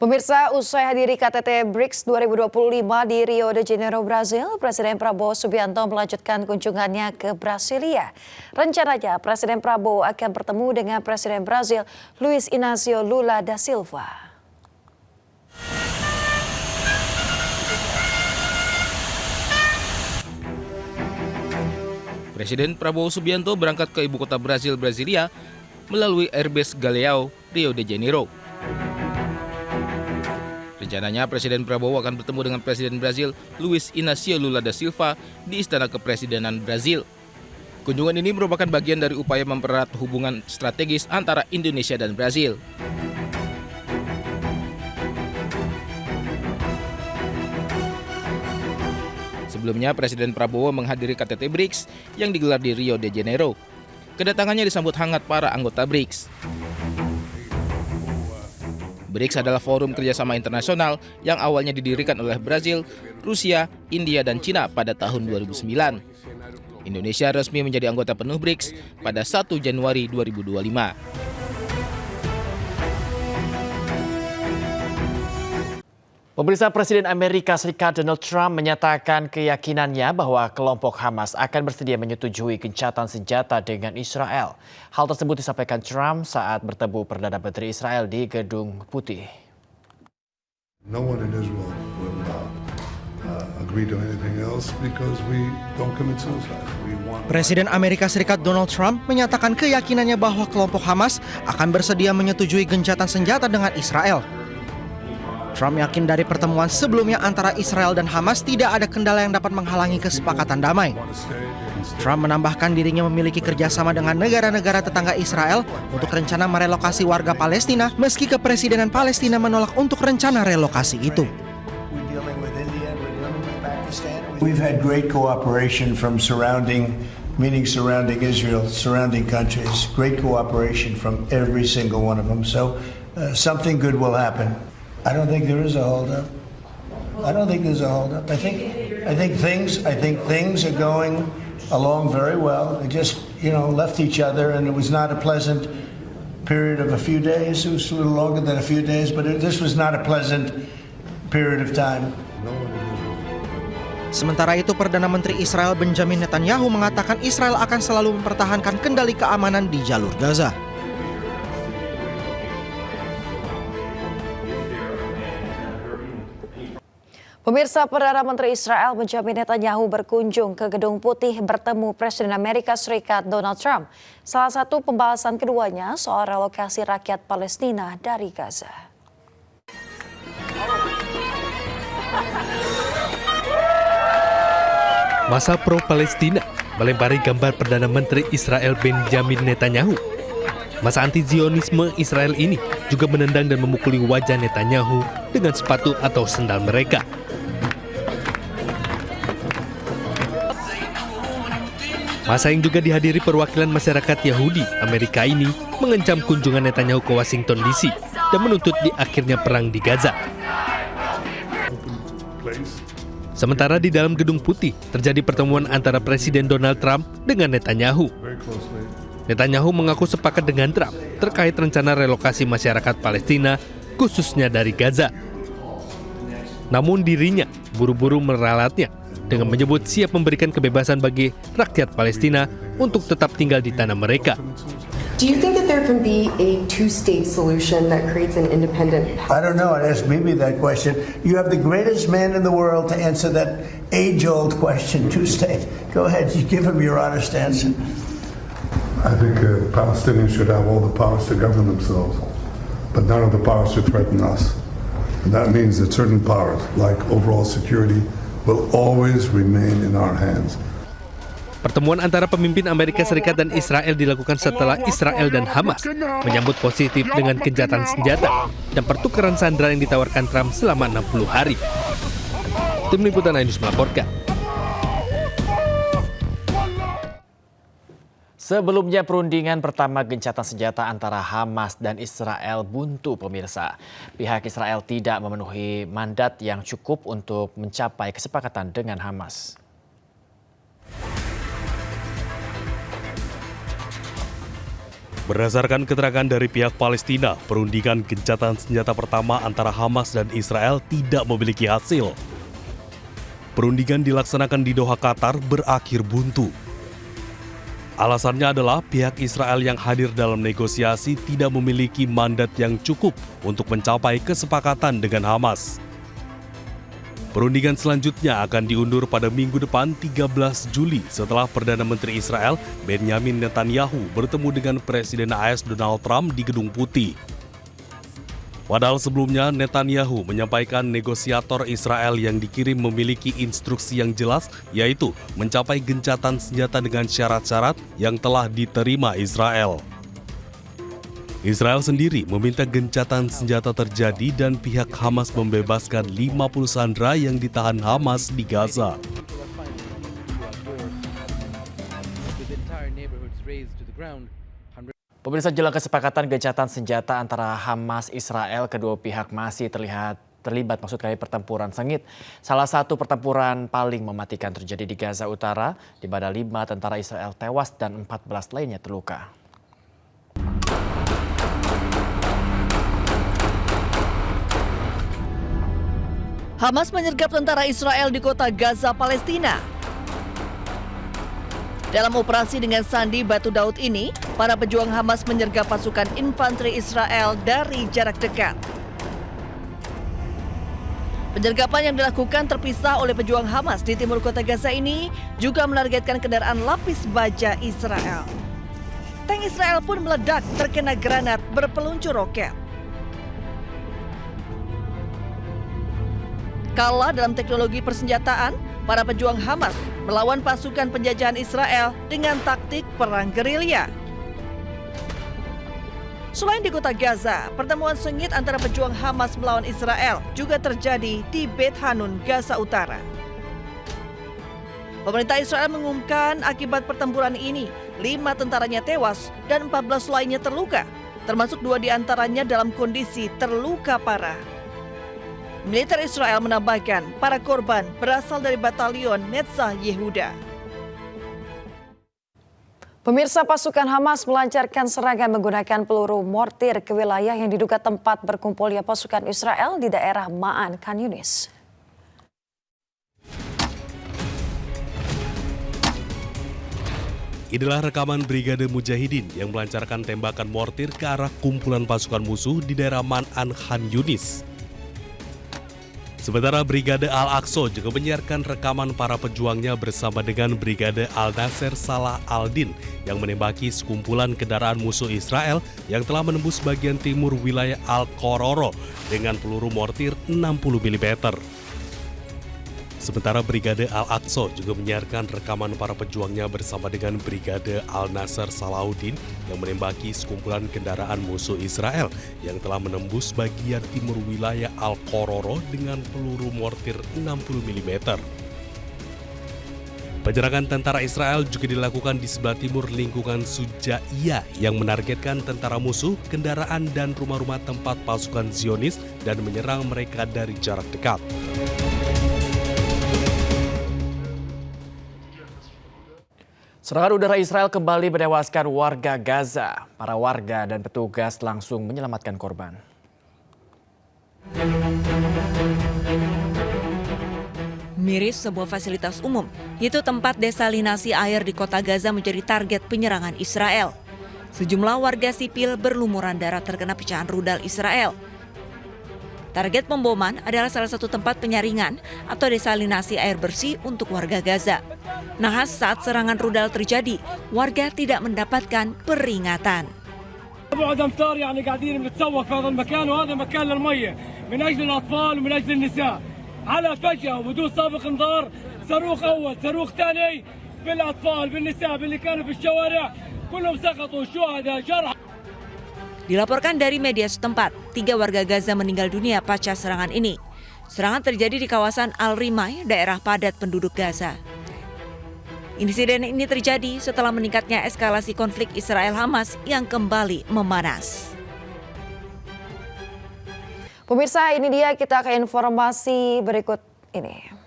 Pemirsa, usai hadiri KTT BRICS 2025 di Rio de Janeiro, Brazil, Presiden Prabowo Subianto melanjutkan kunjungannya ke Brasilia. Rencananya, Presiden Prabowo akan bertemu dengan Presiden Brazil, Luiz Inácio Lula da Silva. Presiden Prabowo Subianto berangkat ke ibu kota Brazil, Brasilia, melalui Airbase Galeão, Rio de Janeiro. Rencananya Presiden Prabowo akan bertemu dengan Presiden Brazil Luiz Inácio Lula da Silva di Istana Kepresidenan Brazil. Kunjungan ini merupakan bagian dari upaya mempererat hubungan strategis antara Indonesia dan Brazil. Sebelumnya Presiden Prabowo menghadiri KTT BRICS yang digelar di Rio de Janeiro. Kedatangannya disambut hangat para anggota BRICS. BRICS adalah forum kerjasama internasional yang awalnya didirikan oleh Brazil, Rusia, India, dan Cina pada tahun 2009. Indonesia resmi menjadi anggota penuh BRICS pada 1 Januari 2025. Pemirsa, Presiden Amerika Serikat Donald Trump menyatakan keyakinannya bahwa kelompok Hamas akan bersedia menyetujui gencatan senjata dengan Israel. Hal tersebut disampaikan Trump saat bertemu Perdana Menteri Israel di Gedung Putih. No one in Israel will agree to anything else because we don't commit suicide. Presiden Amerika Serikat Donald Trump menyatakan keyakinannya bahwa kelompok Hamas akan bersedia menyetujui gencatan senjata dengan Israel. Trump yakin dari pertemuan sebelumnya antara Israel dan Hamas tidak ada kendala yang dapat menghalangi kesepakatan damai. Trump menambahkan dirinya memiliki kerjasama dengan negara-negara tetangga Israel untuk rencana merelokasi warga Palestina meski Kepresidenan Palestina menolak untuk rencana relokasi itu. We've had great cooperation from surrounding Israel, surrounding countries, great cooperation from every single one of them. So something good will happen. I don't think there is a holdup. I think things are going along very well. They just, left each other, and it was not a pleasant period of a few days. It was a little longer than a few days, but this was not a pleasant period of time. Sementara itu, Perdana Menteri Israel Benjamin Netanyahu mengatakan Israel akan selalu mempertahankan kendali keamanan di jalur Gaza. Pemirsa, Perdana Menteri Israel Benjamin Netanyahu berkunjung ke Gedung Putih bertemu Presiden Amerika Serikat Donald Trump. Salah satu pembahasan keduanya soal relokasi rakyat Palestina dari Gaza. Masa pro-Palestina melempari gambar Perdana Menteri Israel Benjamin Netanyahu. Masa anti-Zionisme Israel ini juga menendang dan memukuli wajah Netanyahu dengan sepatu atau sendal mereka. Masa yang juga dihadiri perwakilan masyarakat Yahudi Amerika ini mengancam kunjungan Netanyahu ke Washington DC dan menuntut di akhirnya perang di Gaza. Sementara di dalam Gedung Putih terjadi pertemuan antara Presiden Donald Trump dengan Netanyahu. Netanyahu mengaku sepakat dengan Trump terkait rencana relokasi masyarakat Palestina, khususnya dari Gaza. Namun dirinya buru-buru meralatnya dengan menyebut siap memberikan kebebasan bagi rakyat Palestina untuk tetap tinggal di tanah mereka. Do you think that there can be a two-state solution that creates an independent? I don't know. I'd ask Bibi that question. You have the greatest man in the world to answer that age-old question, two-state. Go ahead, you give him your honest answer. I think Palestinians should have all the powers to govern themselves, but none of the powers to threaten us. And that means that certain powers, like overall security, will always remain in our hands. Pertemuan antara pemimpin Amerika Serikat dan Israel dilakukan setelah Israel dan Hamas menyambut positif dengan gencatan senjata dan pertukaran sandera yang ditawarkan Trump selama 60 hari. Tim Liputan Ainus melaporkan. Sebelumnya perundingan pertama gencatan senjata antara Hamas dan Israel buntu, pemirsa. Pihak Israel tidak memenuhi mandat yang cukup untuk mencapai kesepakatan dengan Hamas. Berdasarkan keterangan dari pihak Palestina, perundingan gencatan senjata pertama antara Hamas dan Israel tidak memiliki hasil. Perundingan dilaksanakan di Doha, Qatar, berakhir buntu. Alasannya adalah pihak Israel yang hadir dalam negosiasi tidak memiliki mandat yang cukup untuk mencapai kesepakatan dengan Hamas. Perundingan selanjutnya akan diundur pada minggu depan 13 Juli setelah Perdana Menteri Israel Benjamin Netanyahu bertemu dengan Presiden AS Donald Trump di Gedung Putih. Padahal sebelumnya Netanyahu menyampaikan negosiator Israel yang dikirim memiliki instruksi yang jelas, yaitu mencapai gencatan senjata dengan syarat-syarat yang telah diterima Israel. Israel sendiri meminta gencatan senjata terjadi dan pihak Hamas membebaskan 50 sandera yang ditahan Hamas di Gaza. Pemirsa, jelang kesepakatan gencatan senjata antara Hamas Israel, kedua pihak masih terlibat pertempuran sengit. Salah satu pertempuran paling mematikan terjadi di Gaza Utara, di mana 5 tentara Israel tewas dan 14 lainnya terluka. Hamas menyergap tentara Israel di kota Gaza, Palestina. Dalam operasi dengan sandi Batu Daud ini, para pejuang Hamas menyergap pasukan infanteri Israel dari jarak dekat. Penyergapan yang dilakukan terpisah oleh pejuang Hamas di timur kota Gaza ini juga menargetkan kendaraan lapis baja Israel. Tank Israel pun meledak terkena granat berpeluncur roket. Kalah dalam teknologi persenjataan, para pejuang Hamas melawan pasukan penjajahan Israel dengan taktik perang gerilya. Selain di kota Gaza, pertemuan sengit antara pejuang Hamas melawan Israel juga terjadi di Beit Hanun, Gaza Utara. Pemerintah Israel mengumumkan akibat pertempuran ini, 5 tentaranya tewas dan 14 lainnya terluka, termasuk 2 diantaranya dalam kondisi terluka parah. Militer Israel menambahkan para korban berasal dari batalion Netzah Yehuda. Pemirsa, pasukan Hamas melancarkan serangan menggunakan peluru mortir ke wilayah yang diduga tempat berkumpulnya pasukan Israel di daerah Ma'an, Khan Yunis. Inilah rekaman Brigade Mujahidin yang melancarkan tembakan mortir ke arah kumpulan pasukan musuh di daerah Ma'an, Khan Yunis. Sementara Brigade Al-Aqsa juga menyiarkan rekaman para pejuangnya bersama dengan Brigade Al-Nasser Salah Al-Din yang menembaki sekumpulan kendaraan musuh Israel yang telah menembus bagian timur wilayah Al-Qororo dengan peluru mortir 60 mm. Sementara Brigade Al-Aqsa juga menyiarkan rekaman para pejuangnya bersama dengan Brigade Al-Nasser Salahuddin yang menembaki sekumpulan kendaraan musuh Israel yang telah menembus bagian timur wilayah Al-Qororo dengan peluru mortir 60 mm. Penyerangan tentara Israel juga dilakukan di sebelah timur lingkungan Sujaiyah yang menargetkan tentara musuh, kendaraan, dan rumah-rumah tempat pasukan Zionis dan menyerang mereka dari jarak dekat. Serangan udara Israel kembali menewaskan warga Gaza. Para warga dan petugas langsung menyelamatkan korban. Miris sebuah fasilitas umum, yaitu tempat desalinasi air di kota Gaza menjadi target penyerangan Israel. Sejumlah warga sipil berlumuran darah terkena pecahan rudal Israel. Target pemboman adalah salah satu tempat penyaringan atau desalinasi air bersih untuk warga Gaza. Nahas saat serangan rudal terjadi, warga tidak mendapatkan peringatan. بعد امتار يعني قاعدين بنتسوق في هذا المكان وهذا مكان للميه من اجل الاطفال ومن اجل النساء على فجأة وبدون سابق انذار صاروخ اول صاروخ ثاني بالاطفال بالنساء باللي كانوا في الشوارع كلهم سقطوا شهداء جرحى. Dilaporkan dari media setempat, 3 warga Gaza meninggal dunia pasca serangan ini. Serangan terjadi di kawasan Al-Rimai, daerah padat penduduk Gaza. Insiden ini terjadi setelah meningkatnya eskalasi konflik Israel-Hamas yang kembali memanas. Pemirsa, ini dia kita ke informasi berikut ini.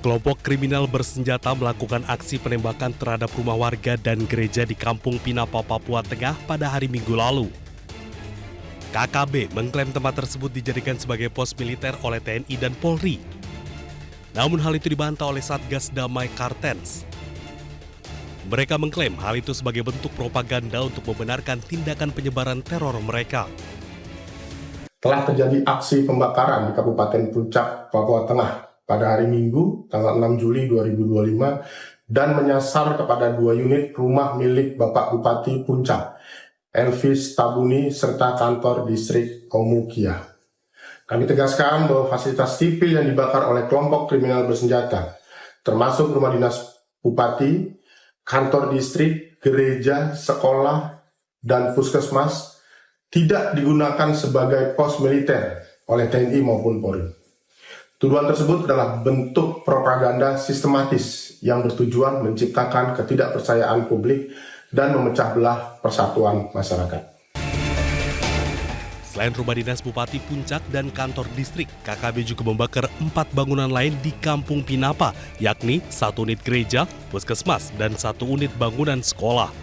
Kelompok kriminal bersenjata melakukan aksi penembakan terhadap rumah warga dan gereja di Kampung Pinapa, Papua Tengah pada hari Minggu lalu. KKB mengklaim tempat tersebut dijadikan sebagai pos militer oleh TNI dan Polri. Namun hal itu dibantah oleh Satgas Damai Kartens. Mereka mengklaim hal itu sebagai bentuk propaganda untuk membenarkan tindakan penyebaran teror mereka. Telah terjadi aksi pembakaran di Kabupaten Puncak, Papua Tengah pada hari Minggu, tanggal 6 Juli 2025, dan menyasar kepada 2 unit rumah milik Bapak Bupati Puncak, Elvis Tabuni, serta kantor distrik Omukia. Kami tegaskan bahwa fasilitas sipil yang dibakar oleh kelompok kriminal bersenjata, termasuk rumah dinas Bupati, kantor distrik, gereja, sekolah, dan puskesmas, tidak digunakan sebagai pos militer oleh TNI maupun Polri. Tuduhan tersebut adalah bentuk propaganda sistematis yang bertujuan menciptakan ketidakpercayaan publik dan memecah belah persatuan masyarakat. Selain rumah dinas Bupati Puncak dan kantor distrik, KKB juga membakar 4 bangunan lain di Kampung Pinapa, yakni 1 unit gereja, puskesmas, dan 1 unit bangunan sekolah.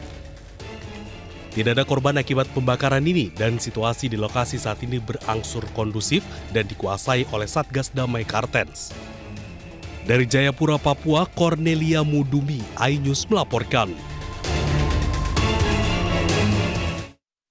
Tidak ada korban akibat pembakaran ini dan situasi di lokasi saat ini berangsur kondusif dan dikuasai oleh Satgas Damai Kartens. Dari Jayapura, Papua, Cornelia Mudumi, iNews melaporkan.